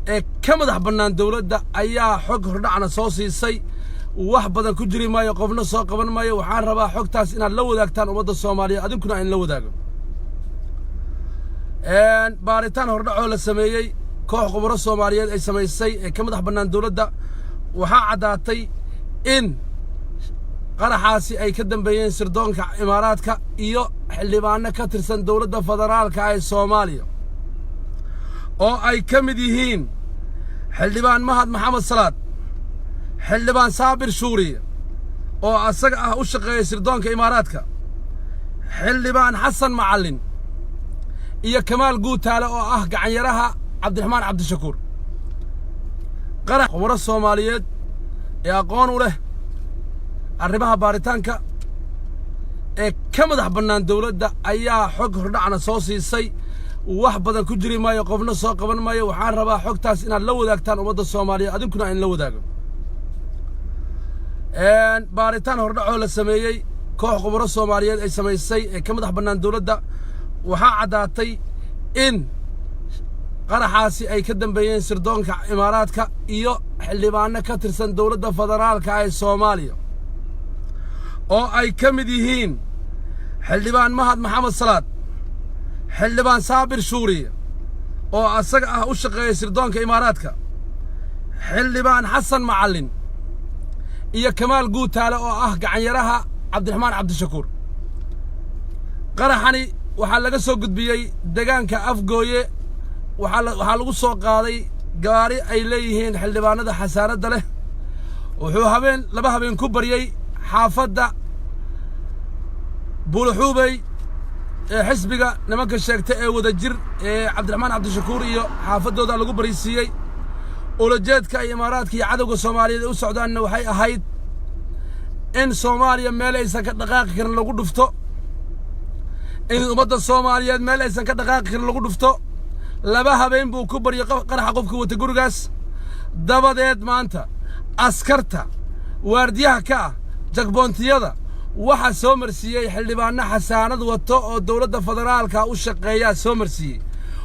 ka madax bannaan dawladda ayaa xog hordhacna soo siisay wax badan ku jiri maayo qofna soo qaban maayo waxaan rabaa xogtaas inaad la wadaagtaan ummadda Soomaaliyeed adinkuna in la wadaago baaritaan hordhacoo la sameeyay koox khubaro Soomaaliyeed ay sameysay ka madax bannaan dawladda waxaa cadaatay in qaraxaasi ay ka dambeeyeen sirdoonka Imaaraadka iyo xildhibaano ka tirsan dawladda federaalka ee Soomaaliya oo ay ka mid yihiin xildhibaan Mahad Maxamed Salaad xildhibaan Saabir Suuriye oo asaga ah u shaqeeyay sirdoonka Imaaraadka xildhibaan Xasan Macallin iyo Kamaal Guutaale oo ah gacanyaraha Cabdiraxmaan Cabdishakuur qarax khubaro Soomaaliyeed ee aqoon u leh arrimaha baaritaanka ka madax bannaan dawladda ayaa xog hordhacna soo siisay wax badan ku jiri maayo qofna soo qaban maayo waxaan rabaa xogtaas inaad la wadaagtaan ummadda Soomaaliyeed adinkuna in la wadaago baaritaan hordhacoo la sameeyay koox khubaro Soomaaliyeed ay sameysay ka madax bannaan dawladda waxaa cadaatay in qaraxaasi ay ka dambeeyeen sirdoonka Imaaraadka iyo xildhibaano ka tirsan dawladda federaalka ee Soomaaliya oo ay ka mid yihiin xildhibaan Mahad Maxamed Salaad xildhibaan Saabir Suuriye oo asaga ah u shaqeeyay sirdoonka Imaaraadka xildhibaan Xasan Macallin iyo Kamaal Guutaale oo ah gacanyaraha Cabdiraxmaan Cabdishakuur qaraxani waxaa laga soo gudbiyay deegaanka Afgooye waxaa lagu soo qaaday gaari ay leeyihiin xildhibaanada xasaanada leh wuxuu laba habeen ku bariyay xaafadda Buulxuubay xisbiga nimanka sheegtay ee wadajir Cabdiraxmaan Cabdishakuur iyo xaafadooda lagu barisiiyay ulajeedka Imaaraadka iyo cadawga Soomaaliyeed u socdaanna waxay ahayd in Soomaaliya meel aysan ka dhaqaaqi karin lagu dhufto in ummadda Soomaaliyeed meel aysan ka dhaqaaqi karin lagu dhufto laba habeen buu ku bariyay qaraxa qofka wata gurigaas dabadeed maanta askarta waardiyaha ka ah jagboontiyada waxa soo marsiiyay xildhibaano xasaanad wato oo dawladda federaalka u shaqeeya soo marsiiyay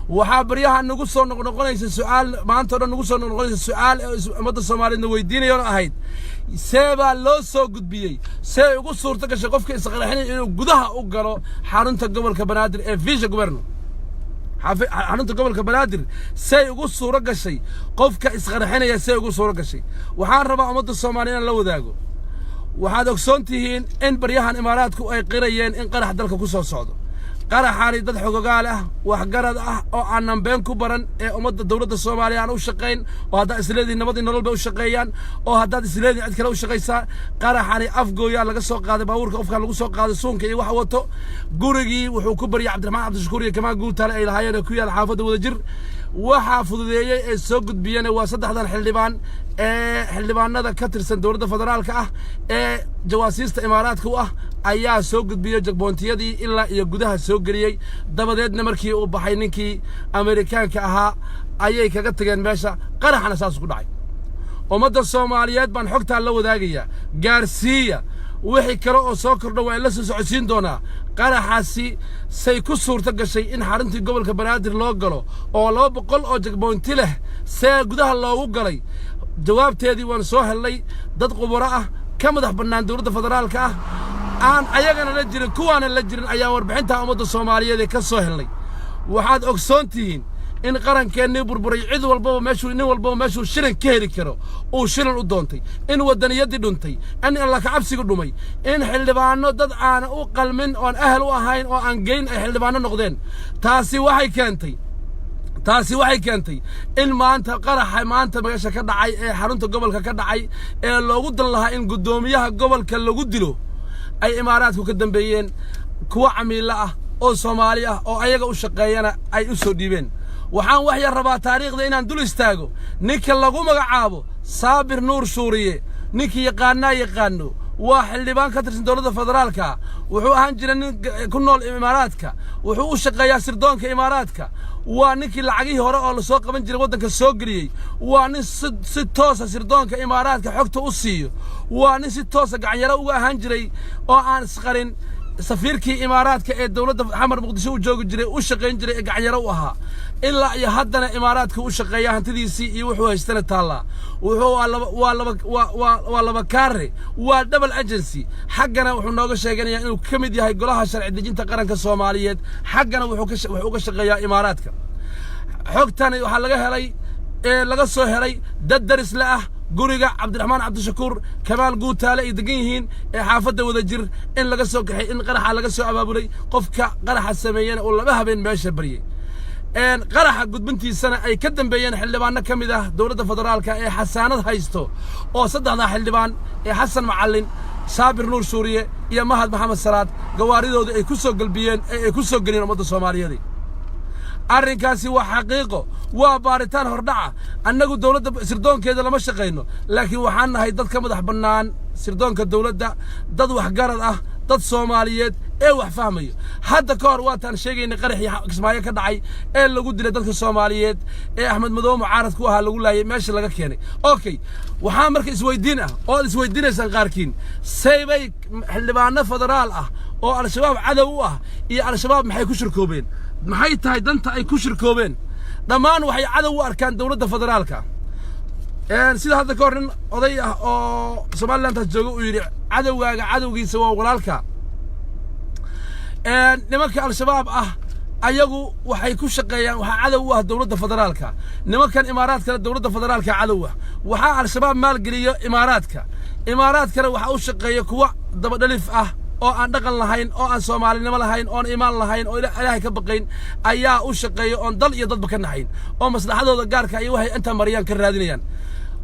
waxa bariyaha nagu soo noqonaysa su'aal maanta oo dhan nagu soo noqonaysa su'aal ummadda Soomaaliyeed weydiinayo ahayd seeba loo soo gudbiyay see ugu suurta gashay qofka isqarxinay inuu gudaha u galo xarunta gobolka Banaadir ee Vice Governor xarunta gobolka Banaadir see ugu suura gashay qofka isqarxinaya see ugu suura gashay waxaan rabaa ummadda Soomaaliyeed la wadaago waxaad ogsoontihiin in baryahan Imaaraadku ay qirayeen in qarax dalka ku soo socdo qaraxani dad xogogaal ah wax garad ah oo aan been ku baran ee ummadda dawladda Soomaaliya aan u shaqeyn oo hadda isleedii nabadii nolol u shaqeeyaan oo hadda isleedii cid kale u shaqeysaa qaraxani Afgooya laga soo qaaday baabuurka qofka lagu soo qaaday suunka iyo wax wato gurigii wuxuu ku bariyay Cabdiraxmaan Cabdishakuur iyo Kamaal Guutaale ay lahaayeen ku yaal xaafadda wadajir waxa fududeeyay ee soo gudbiyeen waa saddexdan xildhibaan xildhibaanada ka tirsan dawladda federaalka ah ee jawaasiista Imaaraadka u ah ayaa soo gudbiyay jagboontiyadii ilaa iyo gudaha soo galiyay dabadeedna markii uu baxay ninkii Ameerikaanka ahaa ayay kaga tageen meesha qaraxna saas ku dhacay ummadda Soomaaliyeed baan xogta la wadaagaya gaarsiiya wixii kale oo soo kordho waa la soo socodsiin doonaa qaraxaasi say ku suurta gashay in xaruntii gobolka Banaadir loo galo oo 200 oo jagboonti leh see gudaha loogu galay jawaabteedii waan soo helnay dad khubaro ah ka madax bannaan dawladda federaalka ah aan ayagana la jirin kuwaana la jirin ayaa warbixinta ummadda Soomaaliyeed ka soo helnay waxaad ogsoontihiin in qarankeennii burburay cid walba meeshuu shirin ka heli karo uu shirin u doontay in wadaniyadii dhuntay in alla ka cabsiga dhumay in xildhibaano dad aan u qalmin oo ahal u ahayn oo aan geyn ay xildhibaano noqdeen taasi waxay keentay in maanta qaraxa maanta meesha ka dhacay ee xarunta gobolka ka dhacay ee loogu dan lahaa in gudoomiyaha gobolka lagu dilo ay Imaaraadku ka dambeeyeen kuwa camiil ah oo Soomaali ah oo ayaga u shaqeeyana ay u soo dhiibeen waxaan wax yar rabaa taariikhda inaan dul istaago ninka lagu magacaabo Saabir Nuur Suuriye ninkii yaqaano waa xildhibaan ka tirsan dawladda federaalka wuxuu ahaan jiray nin ku nool Imaaraadka wuxuu u shaqeeyaa sirdoonka Imaaraadka waa ninkii lacagii hore oo la soo qaban jiray wadanka soo galiyay waa nin si toos ah sirdoonka Imaaraadka xogta u siiyo waa nin si toos ah gacanyaro uga ahaan jiray oo aan isqarin safiirkii imaaraadka ee dawladda xamar muqdisho u joogi jiray u shaqayn jiray ee gacanyaro u ahaa ilaa iyo haddana imaaraadka u shaqeeya hantidiisii iyo wuxuu haystana taallaa wuxuu waa laba kaare waa double agency xaggana wuxuu nooga sheeganayaa inuu ka mid yahay golaha sharci dejinta qaranka Soomaaliyeed xaggana wuxuu ka shaqeeyaa imaaraadka xogtani waxa laga soo helay dad daris la ah guriga Cabdiraxmaan Cabdishakuur Kamaal Guutaale ay degan yihiin ee xaafadda Wadajir in laga soo kaxay in qaraxa laga soo abaabulay qofka qaraxa sameeyana oo laba habeen meesha bariyay qaraxa gudbintiisana ay ka dambeeyeen xildhibaano ka mid ah dawladda federaalka ee xasaanad haysto oo saddexda xildhibaan ee Xasan Macallin Saabir Nuur Suuriye iyo Mahad Maxamed Salaad gawaaridooda ay ku soo galbiyeen ay ku soo galin ummadda Soomaaliyeed arrinkaasi waa xaqiiqo waa baaritaan hordhaca annagu dawladda sirdoonkeeda lama shaqeyno laakiin waxaan nahay dad ka madax bannaan sirdoonka dawladda dad wax garad ah dad Soomaaliyeed ee wax fahmayo hadda ka hor waataan sheegaynay qaraxii Kismaayo ka dhacay ee lagu dilay dadka Soomaaliyeed ee Axmed Madow mucaarad ku ahaa lagu laayay meesha laga keenay okay waxaa marka isweydiinaysan qaarkiin saybay xildhibaano federaal ah oo al-shabaab cadow u ah iyo al-shabaab maxay ku shirkoobeen maxay tahay danta ay ku shirkoobeen dhammaan waxay cadow u arkaan dawladda federaalka sida hadda ka hor nin oday ah oo Soomaaliland jooga uu yiri cadowgaaga cadowgiisa waa walaalka nimanka al-shabaab ah ayagu waxay ku shaqeeyaan waxa cadow u ah dawladda federaalka nimankan imaaraadka dawladda federaalka cadow ah waxa al-shabaab maalgeliyo imaaraadkana waxa u shaqeeya kuwa daba dhalif ah oo aan dhaqan lahayn oo aan Soomaalinimo lahayn oo aan iimaan lahayn oo Ilaahay ka baqayn ayaa u shaqeeya oo dal iyo dadba ka naxayn oo maslaxadooda gaarka ay waxay inta mariyaan ka raadinayaan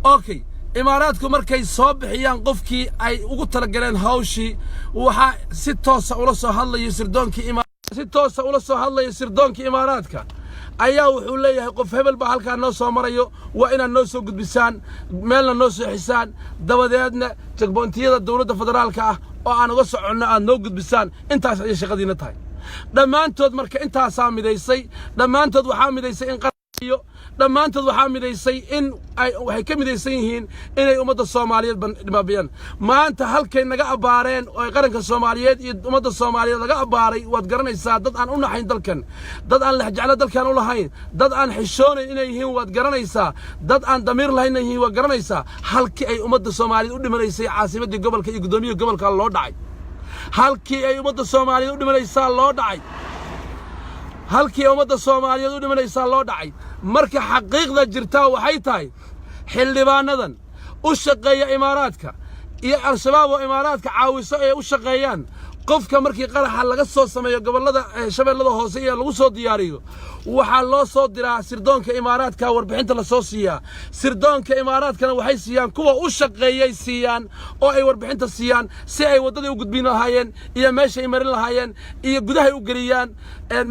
okay imaaraadku markay soo bixiyaan qofkii ay ugu tala galeen hawshii waxa si toos ah ula soo hadlayo sirdoonkii imaaraadka ayaa wuxuu leeyahay qof hebel ba halka noo soo marayo waa inaan noo soo gudbisaan meelna noo soo xisaan dabadeedna jagbontiyada dawladda federaalka ah oo aan uga soconno aad noo gudbisaan intaas ay shaqadiina tahay dhammaantood marka intaas midaysay dhammaantood waxaa midaysay in qaraxiyo dhammaantood waxaa midaysay in waxay ka midaysan yihiin inay ummadda Soomaaliyeed dhibaabiyaan maanta halkay naga abaareen oo qaranka Soomaaliyeed iyo ummadda Soomaaliyeed laga abaaray waad garanaysaa dad aan u naxayn dalkan dad aan la jecel dalkan u lahayn dad aan xishoonayn inay yihiin waad garanaysaa dad aan damiir lahayn inay yihiin waad garanaysaa halkii ay ummadda Soomaaliyeed u dhimanaysay caasimadda gobolka iyo gudoomiyaha gobolka loo dhacay halkii ay ummadda Soomaaliyeed u dhimanaysaa loo dhacay halkii ummadda Soomaaliyeed u dhimanaysaa loo dhacay marka xaqiiqda jirta waxay tahay xildhibaanadan u shaqeeya imaaraadka iyo al-shabaab oo imaaraadka caawiso ee u shaqeeyaan qofka markii qaraxa laga soo sameeyo gobolada shabeellada hoose ee lagu soo diyaariyo waxa loo soo diraa sirdoonka imaaraadka warbixinta la soo siiyaa sirdoonka imaaraadkana waxay siiyaan kuwa u shaqeeyay siiyaan oo ay warbixinta siiyaan si ay wadada u gudbin lahaayeen iyo meesha ay marin lahaayeen iyo gudaha u galiyaan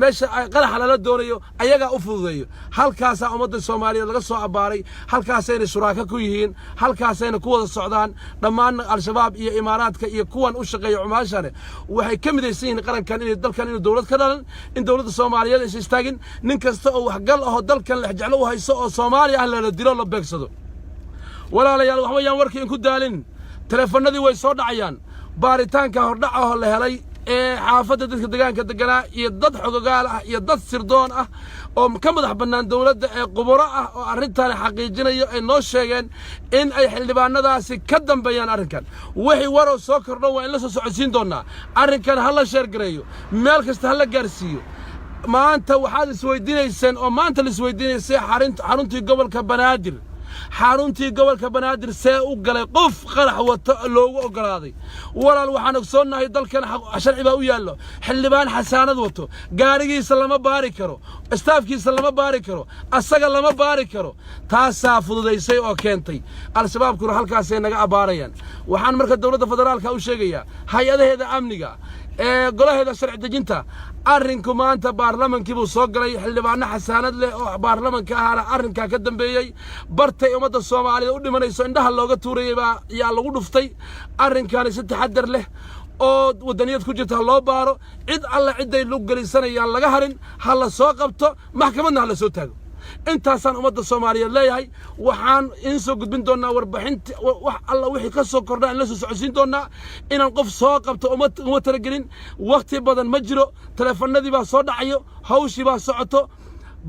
meesha qaraxa la doonayo ayaga u fududeeyo halkaas ummadda Soomaaliyeed laga soo abaaray halkaasayna shuraaka ku yihiin halkaasayna ku wada socdaan dhammaan al-shabaab iyo imaaraadka iyo kuwan u shaqeeya cumaashane waxay ka midaysan yihiin qarankan in dalkan inuu dawlad ka dhalan in dawladda Soomaaliyeed ay istaagin nin kasta oo wax gal ah dalkan la jecel u hayso oo Soomaali ah la dilo la beegsado walaalayaal wax weeyaan warkii ku daalin telefoonadii way soo dhacayaan baaritaanka hordhac ah la helay ee xaafadda dadka deegaanka deganaa iyo dad xogogaal ah iyo dad sirdoon ah oo ka madax bannaan dawladda ee quburo ah oo arrintan xaqiijinayo ay noo sheegeen in ay xildhibaanadaasi ka dambeeyaan arrinkan wixii waro soo kordho waa in la soo socodsiin doonaa arrinkan ha la sheer gareeyo meel kasta ha la gaarsiiyo maanta waxaad isweydiinayseen oo maanta la isweydiinaysay xaruntii gobolka Banaadir xaruntii gobolka Banaadir see u galay qof qarax wato loogu ogolaaday walaal waxaan ogsoonahay dalkan sharci baa u yaalo xildhibaan xasaanad wato gaarigiisa lama baari karo staafkiisa lama baari karo asaga lama baari karo taasaa fududaysay oo keentay al-shabaabkuna halkaasay naga abaarayaan waxaan marka dawladda federaalka u sheegayaa hay'adaheeda amniga golaheeda sharci dejinta arrinku maanta baarlamankii buu soo galay xildhibaano xasaanad leh oo baarlamanka ahana arrinka ka dambeeyay bartay ummadda Soomaaliyeed u dhimanayso indhaha looga tuurayay baa yaa lagu dhuftay arrinkan si taxadar leh oo wadaniyad ku jirta loo baaro cid alla ciday lug galisanayaan laga harin ha la soo qabto maxkamadna ha la soo taago intaasaan ummadda Soomaaliyeed leeyahay waxaan in soo gudbin doonaa warbixinta wax alla wixii ka soo kordha in la soo socodsiin doonaa inaan qof soo qabto uma talagelin waqti badan ma jiro telefoonadii baa soo dhacayo hawshii baa socoto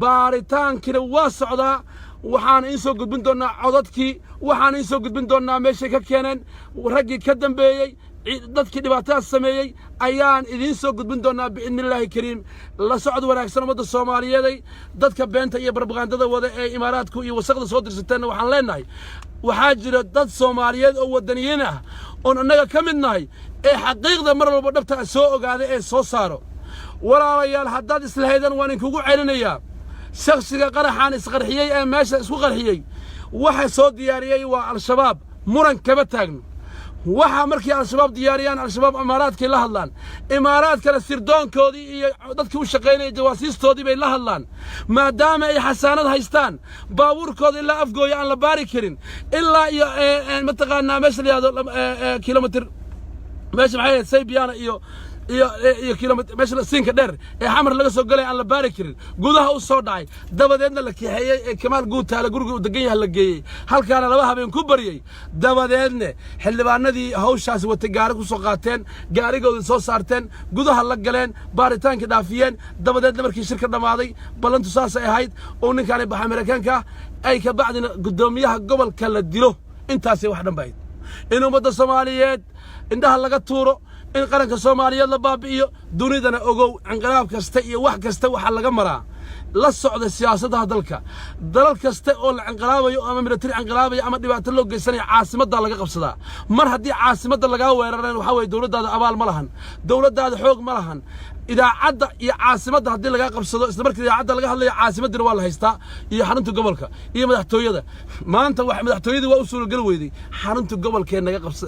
baaritaankina waa socdaa waxaan in soo gudbin doonaa codadkii waxaan in soo gudbin doonaa meeshay ka keeneen raggii ka dambeeyay dadkii dhibaatadaas sameeyay ayaan idin soo gudbin doonaa biidnillaahi kariim la socod wanaagsan ummadda Soomaaliyeed dadka beenta iyo barbagandada wada ee imaaraadku iyo wasaqda soo dirsateen waxaan leenahay waxaa jira dad Soomaaliyeed oo wadaniyiin ah oo annaga ka mid nahay ee xaqiiqda mar walba dhabta soo ogaada ee soo saaro walaalayaal haddaad isla haydan waan kugu celinayaa shakhsiga qaraxan isqarxiyay ee meesha isku qarxiyay waxa soo diyaariyay waa al-shabaab muran kaba taagno waxa markii al-shabaab diyaariyaan al-shabaab imaaraadkii la hadlaan imaaraadkana sirdoonkoodii iyo dadkii u shaqeynayay jawaasiistoodii bay la hadlaan maadaama ay xasaanad haystaan baabuurkooda ilaa afgooya aan la baari karin ilaa iyo mataqaanaa meesha la yiraahdo kilomitir meesha maxay ahayd Saybiyaana iyo kilomitir meesha siinka dheer ee xamar laga soo galay aan la baari karin gudaha u soo dhacay dabadeedna la kixeeyay ee Kamaal Guutaale guriga u degan yahay la geeyay halkaana laba habeen ku bariyay dabadeedna xildhibaanadii hawshaas wata gaari ku soo qaateen gaarigooda soo saarteen gudaha la galeen baaritaanka dhaafiyeen dabadeedna markii shirka dhamaaday balantu saas ay ahayd oo ninkan baxay Mareykanka ay ka bacdina gudoomiyaha gobolka la dilo intaas wax dhanbayd in ummadda Soomaaliyeed indhaha laga tuuro in qaranka Soomaaliyeed la baabi'iyo dunidana ogow inqilaab kasta iyo wax kasta waxa laga maraa la socda siyaasadda dalka dalal kasta oo la inqilaabayo ama military inqilaabayo ama dhibaato loo geysanayo caasimadda laga qabsadaa mar haddii caasimadda laga weerareen waxa way dawladdaada abaal ma lahan dawladdaada xoog ma lahan idaacadda iyo caasimadda haddii laga qabsado isla markii idaacadda laga hadlayo caasimadda waa la haystaa iyo xarunta gobolka iyo madaxtooyada maanta wax madaxtooyadu waa u soo gal weeday xarunta gobolkeena naga qabsad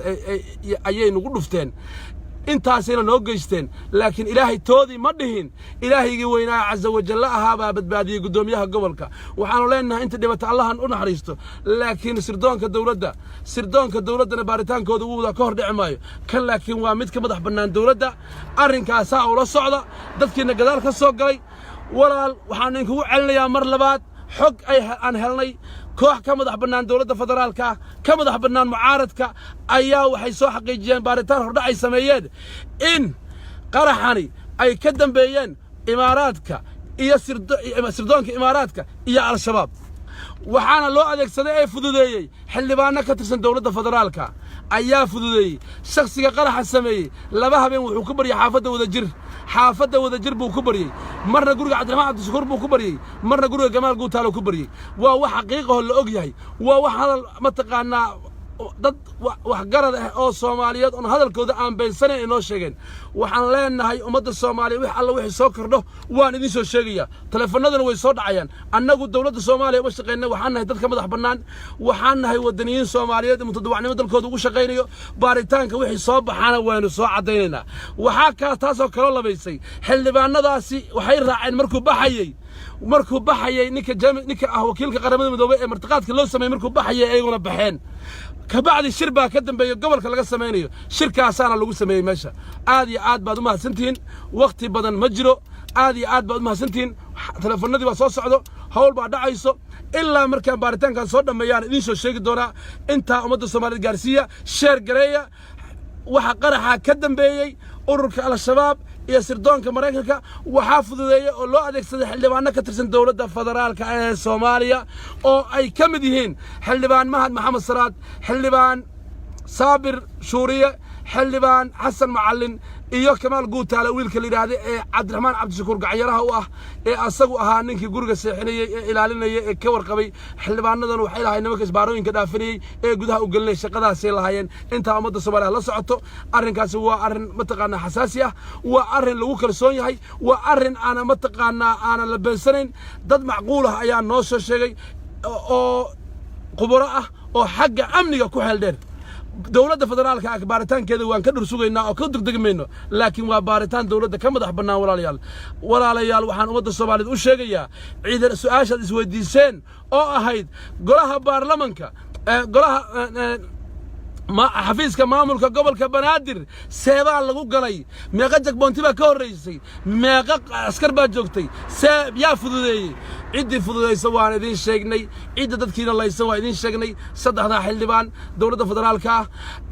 ayay nagu dhufteen intaasina noo geysteen laakiin ilaahay toodii ma dhihin ilaahaygi weynaa azza wa jalla ahaaba badbaadiyay gudoomiyaha gobolka waxaanu leenahay inta dhibata allahan u naxariisto laakiin sirdoonka dawladana baaritaankooda uu wada ka hor dhici maayo kan laakiin waa mid ka madax bannaan dawladda arrinkaas oo la socda dadkiina gadaal ka soo galay walaal waxaan idinku celinayaa mar labaad xog ay aan helnay koox ka madax bannaan dawladda federaalka ka madax bannaan mucaaradka ayaa waxay soo xaqiijiyeen baaritaan hordhacay sameeyeen in qaraxani ay ka dambeeyeen imaaraadka iyo sirdoonka imaaraadka iyo al-shabaab waxaana loo adeegsaday ee fududeeyay xildhibaano ka tirsan dawladda federaalka ayaa fududeeyay shakhsiga qaraxa sameeyay laba habeen wuxuu ku bariyay xaafadda wadajir buu ku bariyay marna guriga Cabdiraxmaan Cabdishakuur buu ku bariyay marna guriga Kamaal Guutaale ku bariyay waa wax xaqiiqo la og yahay waa wax hadal ma taqaanaa dad wax garad ah oo Soomaaliyeed oo hadalkooda aan beensaneyn inoo sheegeen waxaan leenahay ummadda Soomaaliyeed wax alla wixii soo kordho waan idin soo sheegaya telefoonadana way soo dhacayaan annagu dawladda Soomaaliya uga shaqeynaa waxaan nahay dadka madax bannaan waxaan nahay wadaniyiin Soomaaliyeed mutadawacnimo dalkooda ugu shaqeynayo baaritaanka wixii soo baxana waanu soo cadeynaynaa waxa ka taasoo kala labaysay xildhibaanadaasi waxay raaceen markuu baxayay ninka wakiilka qaramada midoobay ee martiqaadka loo sameeyay markuu baxayay ayaguna baxeen kabacdi shir baa ka dambeeyo gobolka laga sameeyo shirkaasaana lagu sameeyay meesha aad iyo aad baad u mahadsantiin waqti badan ma jiro aad iyo aad baad u mahadsantiin telefoonadii waa soo socdo hawl baa dhacayso ilaa markaan baaritaankan soo dhameeyaan idin soo sheegi doonaa inta ummadda Soomaaliyeed gaarsiiya sheer gareeya waxa qaraxa ka dambeeyay ururka al-shabaab iyo sirdoonka Mareykanka waxa fududeeyay oo loo adeegsaday xildhibaano ka tirsan dawladda federaalka ee Soomaaliya oo ay ka mid yihiin xildhibaan Mahad Maxamed Salaad xildhibaan Saabir Shuuriye xildhibaan Xasan Macallin iyo Kamaal Guutaale wiilka la yiraahdo ee Cabdiraxmaan Cabdishakuur gacayaraha u ah ee asagu ahaa ninkii guriga seexinayay ee ilaalinayay ee ka warqabay xildhibaanadan waxay lahaayeen nimanka isbaarooyinka dhaafinayay ee gudaha u galinay shaqadaas ay lahaayeen inta ummadda Soomaaliyeed la socoto arrinkaas waa arrin mataqaana xasaasi ah waa arrin lagu kalsoon yahay waa arrin aan mataqaana aan la beensanayn dad macquul ah ayaa noo soo sheegay oo khubaro ah oo xagga amniga ku xeel dheer dawladda federaalka baaritaankeeda waan ka dhursugaynaa oo ka degdegmayno laakiin waa baaritaan dawladda ka madax bannaan walaalayaal waxaan ummadda Soomaaliyeed u sheegayaa ciidan su'aashaad isweydiiseen oo ahayd golaha baarlamaanka golaha xafiiska maamulka gobolka Banaadir seebaa lagu galay meeqa jagboonti baa ka horeysay meeqa askar baa joogtay yaa fududeeyay ciddii fududaysa waan idiin sheegnay cidda dadkiina laysa waa idiin sheegnay saddexda xildhibaan dawladda federaalka ah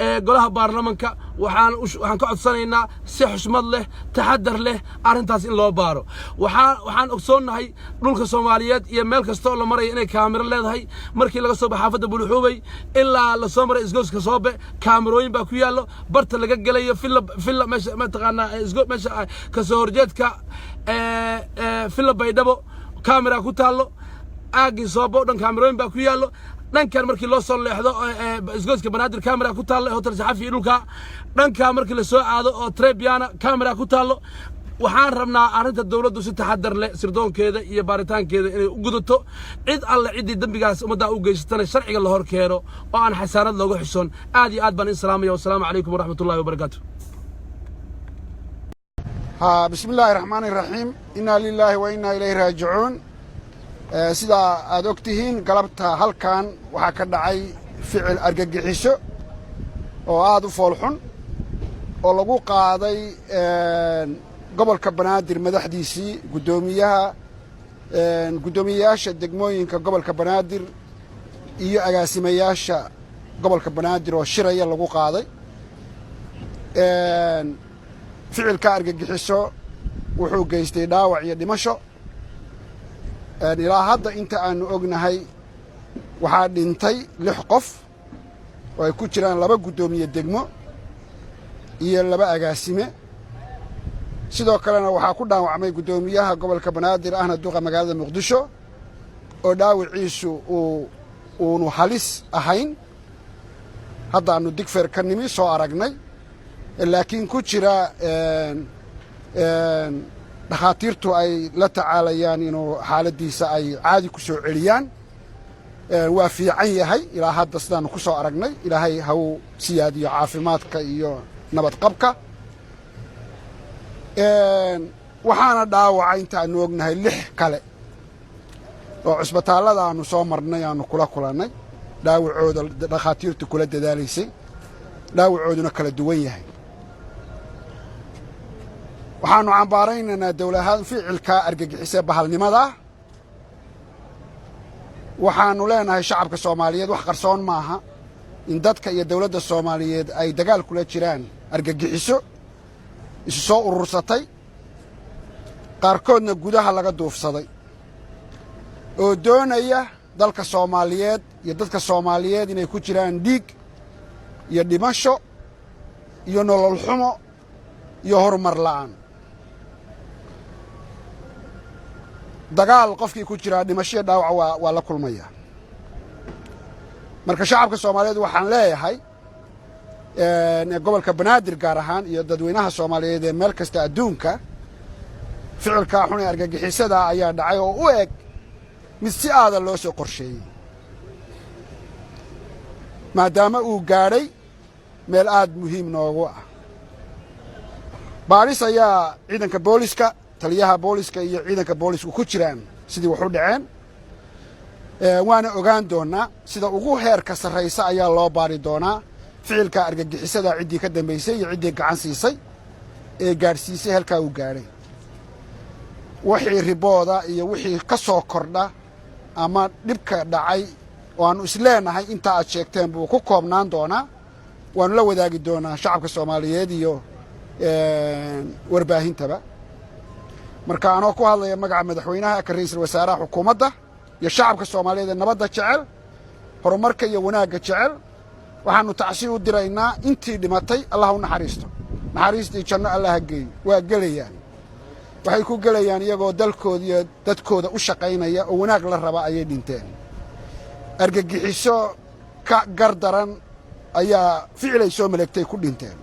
ee golaha baarlamaanka waxaan ka codsanaynaa si xushmad leh taxadar leh arrintaas in loo baaro waxaan ogsoonnahay dhulka Soomaaliyeed iyo meel kasta oo la maray inay kaamiro leedahay markii laga soo baxay xaafadda Bulxuubay ilaa la soo maray isgooska Soobe kaamirooyin baa ku yaallo barta laga galayo filla meesha ma taqaanaa meesha ka soo horjeedka filla Baydhabo kaamira ku taalo aagi Soobo dhan kaamirooyin baa ku yaallo dhankan markii loo soo leexdo isgooska Banaadir kaamira ku taalo hotel saxafi dhulka dhanka markii la soo aado oo Trebiana kaamira ku taalo waxaan rabnaa arrinta dawladdu si taxadar leh sirdoonkeeda iyo baaritaankeeda inay u gudato cid alle ciddii dambigaas ummadda u geysatana sharciga la hor keeno oo aan xasaanad looga xishoon aad iyo aad baan in salaamaya wassalaamu calaykum waraxmatullaahi wabarakaatu bismillaahi raxmaani raxiim innaa lilaahi wa innaa ilayhi raajicuun sidaa aad og tihiin galabta halkan waxaa ka dhacay ficil argagixiso oo aad u foolxun oo lagu qaaday gobolka Banaadir madaxdiisii guddoomiyayaasha degmooyinka gobolka Banaadir iyo agaasimayaasha gobolka Banaadir oo shiraya lagu qaaday ficilka argagixiso wuxuu geystay dhaawac iyo dhimasho ilaa hadda inta aanu ognahay waxaa dhintay 6 qof oo ay ku jiraan 2 guddoomiye degmo iyo 2 agaasime sidoo kalena waxaa ku dhaawacmay guddoomiyaha gobolka Banaadir ahna duqa magaalada Muqdisho oo dhaawiciisu uu halis ahayn hadda aanu digfeer ka nimi soo aragnay laakiin ku jira dhakhaatiirtu ay la tacaalayaan inuu xaaladiisa ay caadi ku soo celiyaan waa fiican yahay ilaa hadda sidaanu ku soo aragnay ilaahay ha uu siyaadiyo caafimaadka iyo nabad qabka waxaana dhaawacay inta aanu ognahay 6 kale oo cusbitaallada aanu soo marnay aanu kula kulannay dhaawacooda dhakhaatiirtu kula dadaalaysay dhaawacooduna kala duwan yahay waxaanu cambaaraynaynaa dawladaha ficilka argagixisay bahalnimada waxaanu leenahay shacabka Soomaaliyeed wax qarsoon maaha in dadka iyo dawladda Soomaaliyeed ay dagaal kula jiraan argagixiso isu soo urursatay qaarkoodna gudaha laga duufsaday oo doonaya dalka Soomaaliyeed iyo dadka Soomaaliyeed inay ku jiraan dhiig iyo dhimasho iyo nolol xumo iyo horumar la'aan dagaal qofkii ku jira dhimasho dhaawac waa la kulmaya marka shacabka Soomaaliyeed waxaan leeyahay gobolka Banaadir gaar ahaan iyo dadweynaha Soomaaliyeed ee meel kasta adduunka ficilka xun ee argagixisada ayaa dhacay oo u eg mid si aad loo soo qorsheeyay maadaama uu gaadhay meel aad muhiim noogu ah baaris ayaa ciidanka booliska taliyaha booliska iyo ciidanka boolisku ku jiraan sidii wax u dhaceen waana ogaan doonaa sida ugu heerka sarreysa ayaa loo baari doonaa ficilka argagixisada ciddii ka dambaysay iyo ciddii gacan siisay ee gaadhsiisay halkaa uu gaadhay wixii ribooda iyo wixii ka soo kordha ama dhibka dhacay oo aanu isleenahay inta aad sheegteen buu ku koobnaan doonaa waanu la wadaagi doonaa shacabka Soomaaliyeed iyo warbaahintaba marka anoo ku hadlaya magaca madaxweynaha ka ra'iisul wasaaraha xukuumadda iyo shacabka Soomaaliyeed ee nabadda jecel horumarka iyo wanaagga jecel waxaanu tacsiin u diraynaa intii dhimatay Allah u naxariisto naxariistii janno Allah geeyo waa galayaan waxay ku galayaan iyagoo dalkooda iyo dadkooda u shaqaynaya oo wanaag la raba ayay dhinteen argagixiso ka gardaran ayaa ficilay soo maleegtay ku dhinteen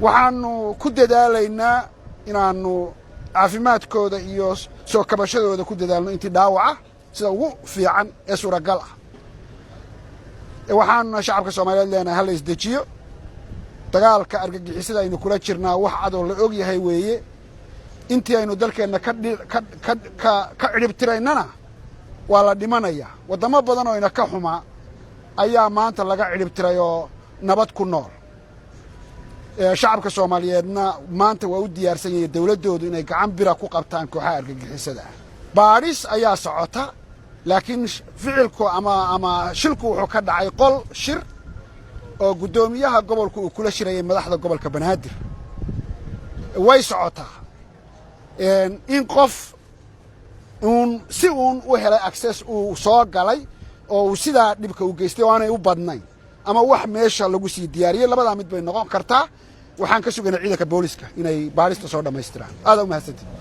waxaanu ku dadaalaynaa inaanu caafimaadkooda iyo soo kabashadooda ku dadaalno intii dhaawaca sida ugu fiican ee suuragal ah waxaanuna shacabka Soomaaliyeed leenahay hal isdejiyo dagaalka argagixisada aynu kula jirnaa wax cad oo la og yahay weeye intii aynu dalkeenna ka ciribtiraynana waa la dhimanaya wadamo badan oo ina ka xuma ayaa maanta laga ciribtiray oo nabad ku nool shacabka Soomaaliyeedna maanta waa u diyaarsan yihiin dawladoodu inay gacan bira ku qabtaan kooxaha argagixisada baadhis ayaa socota laakiin ficilku ama shilku wuxuu ka dhacay qol shir oo guddoomiyaha gobolku uu kula shirayay madaxda gobolka banaadir way socotaa in qof si uun u helay access uu soo galay oo uu sidaa dhibka u geystay oo aanay u badnayn ama wax meesha lagu sii diyaariyey labadaa mid bay noqon kartaa waxaan ka sugaynaa ciidanka booliska inay baadhista soo dhammaystiraan aad u mahadsantihin